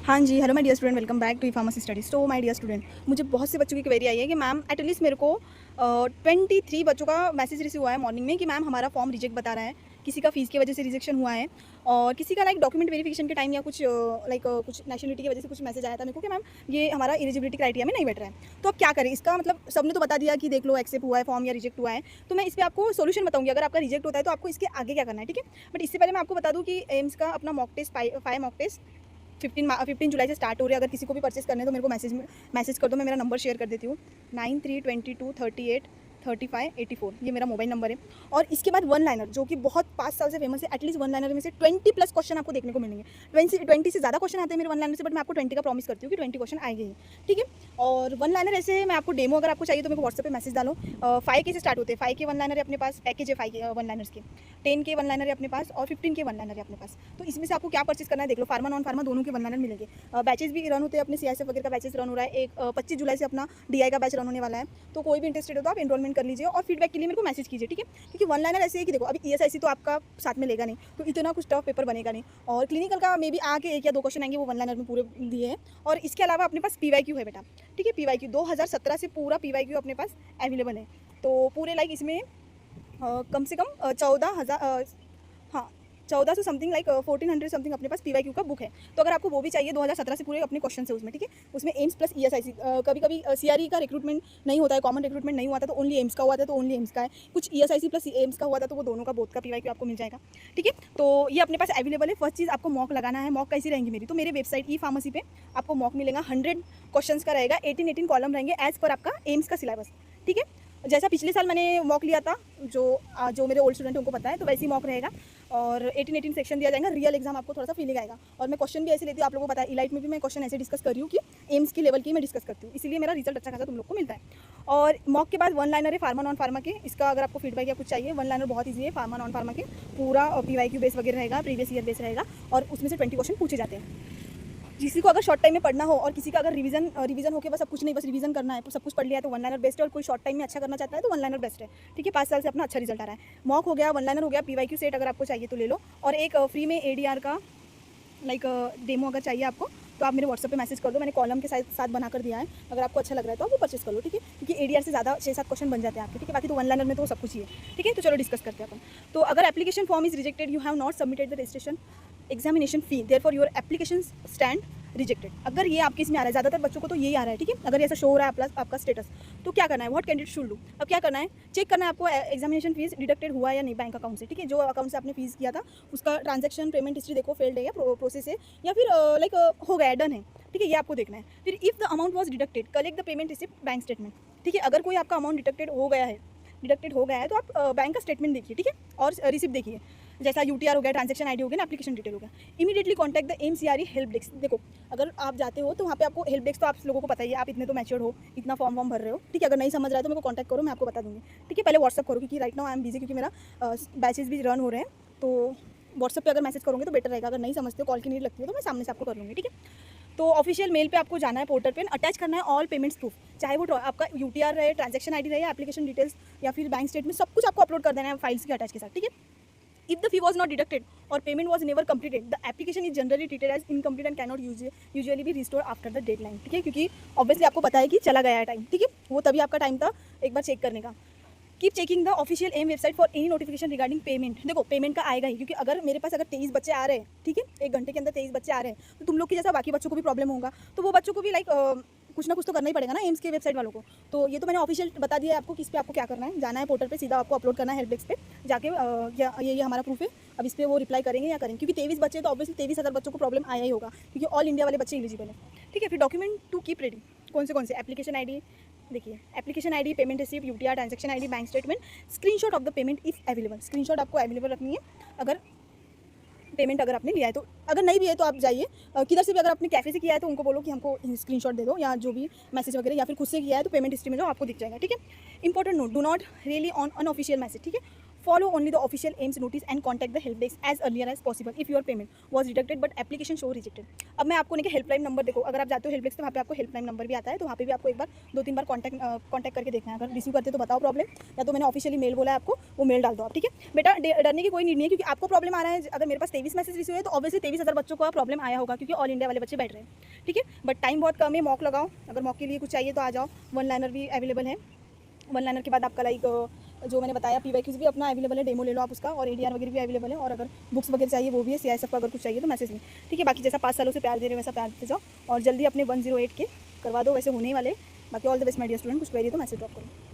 हाँ जी, hello my dear student, welcome back to pharmacy studies. तो माय डियर स्टूडेंट, मुझे बहुत से बच्चों की क्वेरी आई है कि मैम एटलीस्ट मेरे को 23 बच्चों का मैसेज रिसीव हुआ है मॉर्निंग में कि मैम हमारा फॉर्म रिजेक्ट बता रहा है, किसी का फ़ीस की वजह से रिजेक्शन हुआ है और किसी का लाइक डॉक्यूमेंट वेरिफिकेशन के टाइम या कुछ कुछ नेशनलिटी की वजह से कुछ मैसेज आया था मेरे को कि मैम ये हमारा एलिजिबिलिटी क्राइटेरिया में नहीं बैठ रहा है। तो अब क्या करें? इसका मतलब सबने तो बता दिया कि देख लो एक्सेप्ट हुआ है फॉर्म या रिजेक्ट हुआ है, तो मैं इस पे आपको सॉल्यूशन बताऊँगी। अगर आपका रिजेक्ट होता है तो आपको इसके आगे क्या करना है, ठीक है? बट इससे पहले मैं आपको बता दूँ कि एम्स का अपना मॉक टेस्ट 5 मॉक टेस्ट 15 जुलाई से स्टार्ट हो रही है। अगर किसी को भी परचेस करने तो मेरे को मैसेज कर दो, मैं मेरा नंबर शेयर कर देती हूँ 9322383584। ये मेरा मोबाइल नंबर है। और इसके बाद वन लाइनर जो कि बहुत 5 साल से फेमस है, एटलीस्ट वन लाइनर में से 20 प्लस क्वेश्चन आपको देखने को मिलेंगे। 20 से ज़्यादा क्वेश्चन आते हैं मेरे वन लाइनर से, बट मैं आपको 20 का प्रॉमिस करती हूँ कि 20 क्वेश्चन आएंगे ही, ठीक है। और वन लाइनर ऐसे मैं आपको डेमो अगर आपको चाहिए तो मेरे को व्हाट्सएप पे मैसेज डालो। 5 के से स्टार्ट होते हैं, 5 के वन लाइनर है अपने पास, पैकेज है 5 के वन लाइनर्स के, 10 के वन लाइनर है अपने पास और 15 के वन लाइनर है अपने पास। तो इसमें से आपको क्या परचेस करना है देख लो। फार्मा नॉन फार्मा दोनों के वन लाइनर मिलेंगे। बैचेस भी रन होते हैं अपने, सीआईएसएफ वगैरह का बैचेस रन हो रहा है। एक 25 जुलाई से अपना डीआई का बैच रन होने वाला है। तो कोई भी इंटरेस्टेड हो तो आप एनरोलमेंट कर लीजिए और फीडबैक के लिए मेरे को मैसेज कीजिए, ठीक है। क्योंकि वन लाइनर ऐसे है कि देखो अभी ईएसआईसी तो आपका साथ में लेगा नहीं, तो इतना कुछ टफ पेपर बनेगा नहीं। और क्लिनिकल का मे बी आके 1 या 2 क्वेश्चन आएंगे, वो वन लाइनर में पूरे दिए हैं। और इसके अलावा अपने पास पीवाईक्यू है बेटा, ठीक है। पीवाईक्यू 2017 से पूरा पीवाईक्यू अपने पास अवेलेबल है। तो पूरे लाइक इसमें कम से कम 14,000 हाँ 1400 समथिंग लाइक 1400 समथिंग अपने पास पीवाईक्यू का बुक है। तो अगर आपको वो भी चाहिए 2017 से पूरे अपने क्वेश्चन है उसमें, ठीक है। उसमें एम्स प्लस ईएसआईसी, कभी कभी सीआरई का रिक्रूटमेंट नहीं होता है, कॉमन रिक्रूटमेंट नहीं हुआ था तो ओनली एम्स का हुआ था, तो ओनली एम्स का है। कुछ ईएसआईसी प्लस एम्स का हुआ था तो वो दोनों का बोथ का पीवाईक्यू आपको मिल जाएगा, ठीक है। तो ये अपने पास अवेलेबल है। फर्स्ट चीज़ आपको मॉक लगाना है। मॉक कैसी रहेंगी मेरी, तो मेरे वेबसाइट ई फार्मेसी पे आपको मॉक मिलेगा। 100 क्वेश्चन का रहेगा, 18 कॉलम रहेंगे एज पर आपका एम्स का सिलेबस, ठीक है। जैसा पिछले साल मैंने मॉक लिया था, जो मेरे ओल्ड स्टूडेंट उनको पता है, तो वैसे ही मॉक रहेगा। और 18 सेक्शन दिया जाएगा। रियल एग्जाम आपको थोड़ा सा फीलिंग आएगा। और मैं क्वेश्चन भी ऐसे लेती हूँ, आप लोगों को पता है इलाइट में भी मैं क्वेश्चन ऐसे डिस्कस कर रही हूँ कि एम्स की लेवल की मैं डिस्कस करती हूँ, इसीलिए मेरा रिजल्ट अच्छा खासा तुम लोग को मिलता है। और मॉक के बाद वन लाइनर है फार्मा नॉन फार्मा के। इसका अगर आपको फीडबैक या कुछ चाहिए, वन लाइनर बहुत ईजी है फार्मा नॉन फार्मा के। पूरा पीवाईक्यू बेस वगैरह रहेगा, प्रीवियस ईयर बेस रहेगा और उसमें से 20 क्वेश्चन पूछे जाते हैं। किसी को अगर शॉर्ट टाइम में पढ़ना हो और किसी का अगर रिवीजन होकर बस सब कुछ नहीं, बस रिवीजन करना है, तो सब कुछ पढ़ लिया तो वन लाइनर बेस्ट है। और कोई शॉर्ट टाइम में अच्छा करना चाहता है तो वन लाइनर बेस्ट है, ठीक है। 5 साल से अपना अच्छा रिजल्ट आ रहा है। मॉक हो गया, वन लाइनर हो गया, पीवाईक्यू सेट अगर आपको चाहिए तो ले लो। और एक फ्री में एडीआर का डेमो अगर चाहिए आपको तो आप मेरे व्हाट्सएप पे मैसेज कर दो। मैंने कॉलम के साथ बना कर दिया है, अगर आपको अच्छा लग रहा है तो आप वो परचेस कर लो, ठीक है। क्योंकि एडीआर से ज़्यादा 6-7 क्वेश्चन बन जाते हैं आपके, ठीक है। बाकी तो वन लाइनर में तो सब कुछ ही है, ठीक है। तो चलो डिस्कस करते हैं अपन। तो अगर application form is rejected, you have not submitted the registration examination fee, therefore your application stand rejected. अगर ये आपके इसमें आ रहा है, ज़्यादातर बच्चों को तो यही आ रहा है, ठीक है। अगर ऐसा शो हो रहा है प्लस आपका स्टेटस, तो क्या करना है, व्हाट कैंडिडेट शुड डू। अब क्या करना है, चेक करना है आपको एग्जामिनेशन फीस डिडक्टेड हुआ है या नहीं बैंक अकाउंट से, ठीक है। जो अकाउंट से आपने फीस किया था उसका ट्रांजैक्शन पेमेंट हिस्ट्री देखो, फेल्ड है या प्रोसेस है या फिर हो गया है, डन है, ठीक है। ये आपको देखना है। फिर if the amount was deducted, collect the payment receipt bank statement, ठीक है। अगर कोई आपका अमाउंट डिडक्टेड हो गया है तो आप बैंक का स्टेटमेंट देखिए, ठीक है। और रिसिप्ट देखिए, जैसा यूटीआर हो गया, ट्रांजैक्शन आईडी हो गया ना, एप्लीकेशन डिटेल हो गया। Immediately contact the MCRE help desk. देखो अगर आप जाते हो तो वहाँ पे आपको हेल्प डेस्क, तो आप लोगों को पता ही है, आप इतने तो मैच्योर हो, इतना फॉर्म भर रहे हो, ठीक है। अगर नहीं समझ रहा है तो मेरे को कॉन्टैक्ट करो, मैं आपको बता दूँगी, ठीक है। पहले व्हाट्सअप करो क्योंकि right now I am busy, क्योंकि मेरा बैचेस भी रन हो रहे हैं। तो व्हाट्सअप पे अगर मैसेज करोगे तो बेटर रहेगा। अगर नहीं समझते हो, कॉल की नीड लगती है तो मैं सामने से आपको कर लूँगी, ठीक है। तो ऑफिशियल मेल पे आपको जाना है, पोर्टल पे अटैच करना है ऑल पेमेंट्स प्रूफ, चाहे वो आपका यूटीआर रहे, ट्रांजैक्शन आईडी रहे, एप्लीकेशन डिटेल्स या फिर बैंक स्टेटमेंट, सब कुछ आपको अपलोड कर देना है फाइल्स के अटैच के साथ, ठीक है। If the fee was not deducted or payment was never completed, the application is generally treated as incomplete and cannot usually be restored after the deadline, ठीक है। क्योंकि ऑब्वियसली आपको पता है कि चला गया है टाइम, ठीक है। वो तभी आपका टाइम था एक बार चेक करने का। Keep checking the official AIIMS website for any notification regarding payment. देखो पेमेंट का आएगा ही, क्योंकि अगर मेरे पास अगर 23 बच्चे आ रहे हैं, ठीक है, 1 घंटे के अंदर 23 बच्चे आ रहे हैं, तो तुम लोग की जैसा बाकी बच्चों को भी प्रॉब्लम होगा, तो वो बच्चों को भी कुछ ना कुछ तो करना ही पड़ेगा ना एम्स के वेबसाइट वालों को। तो ये तो मैंने ऑफिशियल बता दिया है आपको कि इस पे आपको क्या करना है। जाना है पोर्टल पे, सीधा आपको अपलोड करना है हेल्प डेस्क पे जाके, ये हमारा प्रूफ है। अब इस पर वो रिप्लाई करेंगे या करेंगे, क्योंकि 23 बच्चे तो ऑब्वियसली 23,000 बच्चों को प्रॉब्लम आया ही होगा, क्योंकि ऑल इंडिया वाले बच्चे एलिजिबल है, ठीक है। फिर डॉक्यूमेंट टू कीप रेडी, कौन से एप्लीकेशन आईडी देखिए, application ID, payment receipt, UTR, transaction ID, bank statement, screenshot of the payment if available. Screenshot आपको अवेलेबल रखनी है अगर पेमेंट अगर आपने लिया है तो। अगर नहीं भी है तो आप जाइए किधर से भी, अगर आपने कैफे से किया है तो उनको बोलो कि हमको स्क्रीनशॉट दे दो, या जो भी मैसेज वगैरह, या फिर खुद से किया है तो पेमेंट हिस्ट्री में जो आपको दिख जाएगा, ठीक है। Important note, do not really on unofficial message, ठीक है। Follow only the official AIIMS notice and contact the help desk as earlier as possible if your payment was rejected but application show rejected. अब मैं आपको नहीं helpline number देखो, अगर आप जाते हो हेल्प डेस्क तो वहाँ पे आपको हेल्पलाइन नंबर भी आता है, तो वहाँ पे भी आपको एक बार 2-3 बार कॉन्टैक्ट करके देखना है। अगर रिसीव करते तो बताओ प्रॉब्लम, या तो मैंने ऑफिशियली मेल बोला है आपको, वो मेल डाल दो आप, ठीक है बेटा। डरने की कोई नीड नहीं है, क्योंकि आपको प्रॉब्लम आ रहा है। अगर मेरे पास 23 मैसेज रिसीव है तो ऑब्वियसली 23,000 बच्चों को प्रॉब्लम आया होगा, क्योंकि ऑल इंडिया वाले बच्चे बैठ रहे हैं, ठीक है। बट टाइम बहुत कम है, मॉक लगाओ, अगर मॉक के लिए कुछ चाहिए तो आ जाओ। वन लाइनर भी अवेलेबल है, वन लाइनर के बाद आपका लाइक जो मैंने बताया PYQs भी अपना अवेलेबल है, डेमो ले लो आप उसका, और ADR वगैरह भी अवेलेबल है, और अगर बुक्स वगैरह चाहिए वो भी है, CISF का अगर कुछ चाहिए तो मैसेज में, ठीक है। बाकी जैसा 5 सालों से प्यार दे रहे हो वैसा प्यार देते जाओ, और जल्दी अपने 108 के करवा दो, वैसे होने ही वाले। बाकी all the best my dear student, कुछ क्वेरी तो मैसेज ड्रॉप करो।